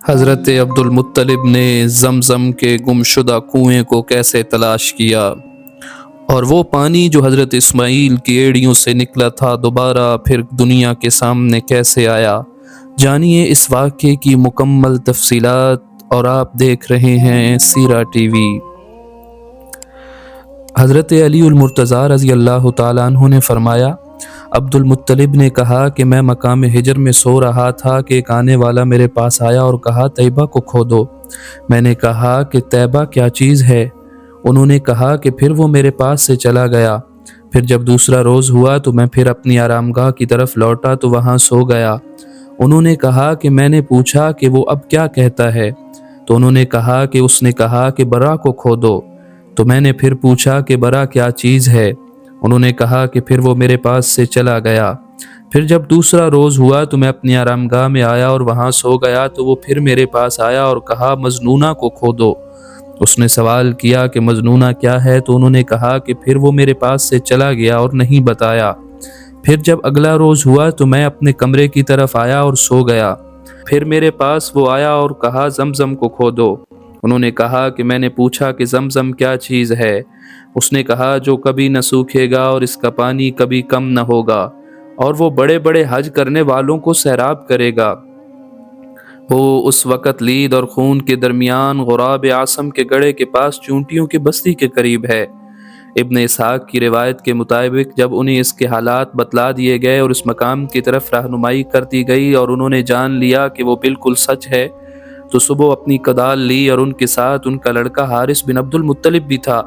حضرت عبدالمطلب نے زمزم کے گمشدہ کنویں کو کیسے تلاش کیا، اور وہ پانی جو حضرت اسماعیل کی ایڑیوں سے نکلا تھا دوبارہ پھر دنیا کے سامنے کیسے آیا، جانیے اس واقعے کی مکمل تفصیلات، اور آپ دیکھ رہے ہیں سیرہ ٹی وی۔ حضرت علی المرتضیٰ رضی اللہ تعالیٰ عنہ نے فرمایا، عبد المطلب نے کہا کہ میں مقام ہجر میں سو رہا تھا کہ ایک آنے والا میرے پاس آیا اور کہا طیبہ کو کھودو۔ میں نے کہا کہ طیبہ کیا چیز ہے؟ انہوں نے کہا کہ پھر وہ میرے پاس سے چلا گیا۔ پھر جب دوسرا روز ہوا تو میں پھر اپنی آرامگاہ کی طرف لوٹا تو وہاں سو گیا۔ انہوں نے کہا کہ میں نے پوچھا کہ وہ اب کیا کہتا ہے؟ تو انہوں نے کہا کہ اس نے کہا کہ برا کو کھودو۔ تو میں نے پھر پوچھا کہ برا کیا چیز ہے؟ انہوں نے کہا کہ پھر وہ میرے پاس سے چلا گیا۔ پھر جب دوسرا روز ہوا تو میں اپنی آرامگاہ میں آیا اور وہاں سو گیا تو وہ پھر میرے پاس آیا اور کہا مجنونہ کو کھودو۔ اس نے سوال کیا کہ مجنونہ کیا ہے؟ تو انہوں نے کہا کہ پھر وہ میرے پاس سے چلا گیا اور نہیں بتایا۔ پھر جب اگلا روز ہوا تو میں اپنے کمرے کی طرف آیا اور سو گیا۔ پھر میرے پاس وہ آیا اور کہا زمزم کو کھودو۔ انہوں نے کہا کہ میں نے پوچھا کہ زمزم کیا چیز ہے؟ اس نے کہا جو کبھی نہ سوکھے گا اور اس کا پانی کبھی کم نہ ہوگا، اور وہ بڑے بڑے حج کرنے والوں کو سیراب کرے گا۔ وہ اس وقت لید اور خون کے درمیان غراب اعظم کے گڑھے کے پاس چونٹیوں کی بستی کے قریب ہے۔ ابن اسحاق کی روایت کے مطابق جب انہیں اس کے حالات بتلا دیے گئے اور اس مقام کی طرف رہنمائی کر دی گئی اور انہوں نے جان لیا کہ وہ بالکل سچ ہے، تو صبح اپنی کدال لی اور ان کے ساتھ ان کا لڑکا حارث بن عبد المطلب بھی تھا،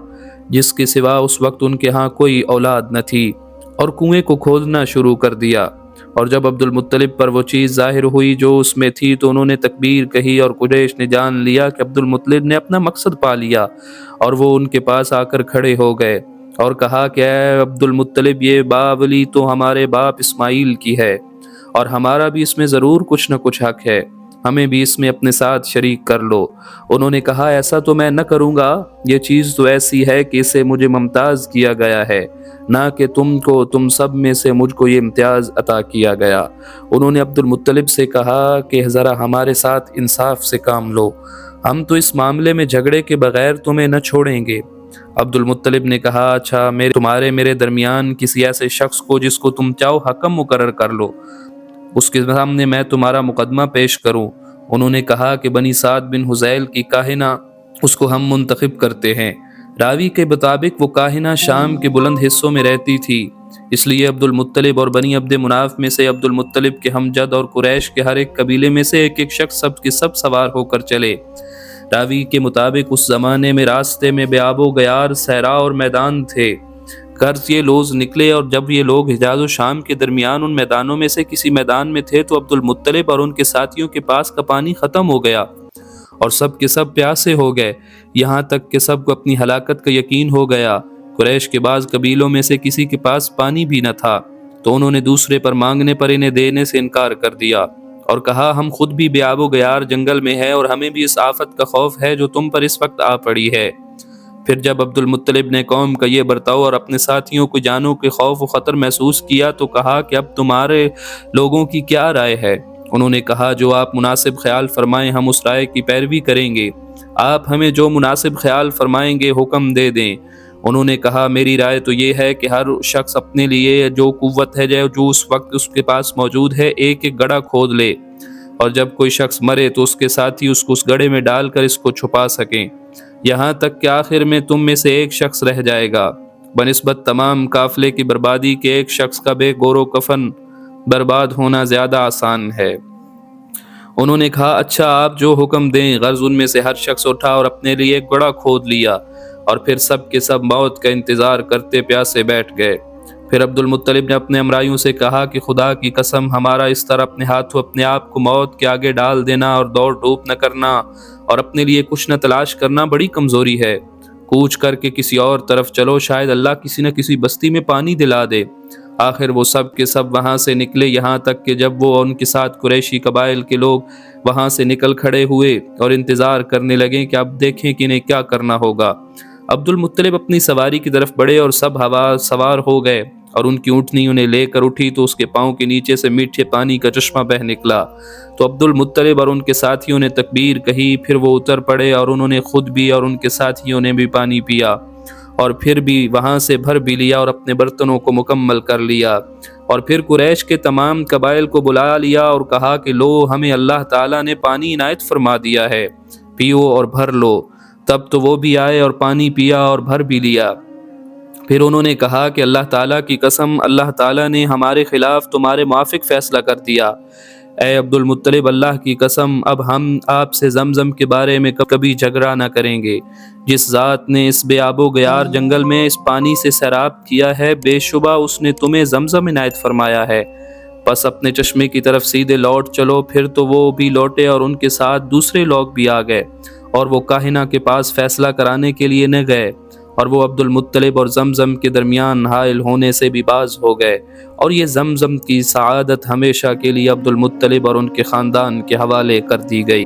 جس کے سوا اس وقت ان کے ہاں کوئی اولاد نہ تھی، اور کنویں کو کھودنا شروع کر دیا۔ اور جب عبد المطلب پر وہ چیز ظاہر ہوئی جو اس میں تھی تو انہوں نے تکبیر کہی، اور قریش نے جان لیا کہ عبد المطلب نے اپنا مقصد پا لیا، اور وہ ان کے پاس آ کر کھڑے ہو گئے اور کہا کہ اے عبد المطلب، یہ باولی تو ہمارے باپ اسماعیل کی ہے، اور ہمارا بھی اس میں ضرور کچھ نہ کچھ حق ہے، ہمیں بھی اس میں اپنے ساتھ شریک کر لو۔ انہوں نے کہا ایسا تو میں نہ کروں گا، یہ چیز تو ایسی ہے کہ اسے مجھے ممتاز کیا گیا ہے، نہ کہ تم سب میں سے مجھ کو یہ امتیاز عطا کیا گیا۔ انہوں نے عبد المطلب سے کہا کہ ذرا ہمارے ساتھ انصاف سے کام لو، ہم تو اس معاملے میں جھگڑے کے بغیر تمہیں نہ چھوڑیں گے۔ عبد المطلب نے کہا اچھا، میرے درمیان کسی ایسے شخص کو جس کو تم چاہو حکم مقرر کر لو، اس کے سامنے میں تمہارا مقدمہ پیش کروں۔ انہوں نے کہا کہ بنی سعد بن حذیل کی کاہنہ، اس کو ہم منتخب کرتے ہیں۔ راوی کے مطابق وہ کاہنہ شام کے بلند حصوں میں رہتی تھی، اس لیے عبد المطلب اور بنی عبد مناف میں سے عبد المطلب کے ہمجد اور قریش کے ہر ایک قبیلے میں سے ایک ایک شخص سب کے سب سوار ہو کر چلے۔ راوی کے مطابق اس زمانے میں راستے میں بے آب و گیار صحرا اور میدان تھے۔ غرض یہ لوز نکلے، اور جب یہ لوگ حجاز و شام کے درمیان ان میدانوں میں سے کسی میدان میں تھے تو عبد المطلب اور ان کے ساتھیوں کے پاس کا پانی ختم ہو گیا، اور سب کے سب پیاسے ہو گئے، یہاں تک کہ سب کو اپنی ہلاکت کا یقین ہو گیا۔ قریش کے بعض قبیلوں میں سے کسی کے پاس پانی بھی نہ تھا، تو انہوں نے دوسرے پر مانگنے پر انہیں دینے سے انکار کر دیا، اور کہا ہم خود بھی بے آب و گیار جنگل میں ہیں اور ہمیں بھی اس آفت کا خوف ہے جو تم پر اس وقت آ پڑی ہے۔ پھر جب عبد المطلب نے قوم کا یہ برتاؤ اور اپنے ساتھیوں کو جانوں کے خوف و خطر محسوس کیا تو کہا کہ اب تمہارے لوگوں کی کیا رائے ہے؟ انہوں نے کہا جو آپ مناسب خیال فرمائیں ہم اس رائے کی پیروی کریں گے، آپ ہمیں جو مناسب خیال فرمائیں گے حکم دے دیں۔ انہوں نے کہا میری رائے تو یہ ہے کہ ہر شخص اپنے لیے جو قوت ہے جو اس وقت اس کے پاس موجود ہے ایک ایک گڑھا کھود لے، اور جب کوئی شخص مرے تو اس کے ساتھی اس کو اس گڑھے میں ڈال کر اس کو چھپا سکیں، یہاں تک کہ آخر میں تم میں سے ایک شخص رہ جائے گا، بنسبت تمام قافلے کی بربادی کے ایک شخص کا بے گور و کفن برباد ہونا زیادہ آسان ہے۔ انہوں نے کہا اچھا آپ جو حکم دیں۔ غرض ان میں سے ہر شخص اٹھا اور اپنے لیے ایک گڑھا کھود لیا، اور پھر سب کے سب موت کا انتظار کرتے پیاسے بیٹھ گئے۔ پھر عبد المطلب نے اپنے امرائیوں سے کہا کہ خدا کی قسم ہمارا اس طرح اپنے ہاتھوں اپنے آپ کو موت کے آگے ڈال دینا اور دوڑ دھوپ نہ کرنا اور اپنے لیے کچھ نہ تلاش کرنا بڑی کمزوری ہے۔ کوچ کر کے کسی اور طرف چلو، شاید اللہ کسی نہ کسی بستی میں پانی دلا دے۔ آخر وہ سب کے سب وہاں سے نکلے، یہاں تک کہ جب وہ ان کے ساتھ قریشی قبائل کے لوگ وہاں سے نکل کھڑے ہوئے اور انتظار کرنے لگے کہ اب دیکھیں کہ انہیں کیا کرنا ہوگا۔ عبد المطلب اپنی سواری کی طرف بڑھے اور سب سوار ہو گئے، اور ان کی اونٹنی انہیں لے کر اٹھی تو اس کے پاؤں کے نیچے سے میٹھے پانی کا چشمہ بہہ نکلا۔ تو عبد المطلب اور ان کے ساتھیوں نے تکبیر کہی، پھر وہ اتر پڑے اور انہوں نے خود بھی اور ان کے ساتھیوں نے بھی پانی پیا، اور پھر بھی وہاں سے بھر بھی لیا اور اپنے برتنوں کو مکمل کر لیا۔ اور پھر قریش کے تمام قبائل کو بلا لیا اور کہا کہ لو، ہمیں اللہ تعالیٰ نے پانی عنایت فرما دیا ہے، پیو اور بھر لو۔ تب تو وہ بھی آئے اور پانی پیا اور بھر بھی لیا۔ پھر انہوں نے کہا کہ اللہ تعالیٰ کی قسم، اللہ تعالیٰ نے ہمارے خلاف تمہارے موافق فیصلہ کر دیا۔ اے عبد المطلب، اللہ کی قسم، اب ہم آپ سے زمزم کے بارے میں کبھی جھگڑا نہ کریں گے۔ جس ذات نے اس بے آب و گیار جنگل میں اس پانی سے سیراب کیا ہے، بے شبہ اس نے تمہیں زمزم عنایت فرمایا ہے۔ بس اپنے چشمے کی طرف سیدھے لوٹ چلو۔ پھر تو وہ بھی لوٹے اور ان کے ساتھ دوسرے لوگ بھی آ گئے، اور وہ کاہنہ کے پاس فیصلہ کرانے کے لیے نہ گئے، اور وہ عبد المطلب اور زمزم کے درمیان حائل ہونے سے بھی باز ہو گئے، اور یہ زمزم کی سعادت ہمیشہ کے لیے عبد المطلب اور ان کے خاندان کے حوالے کر دی گئی۔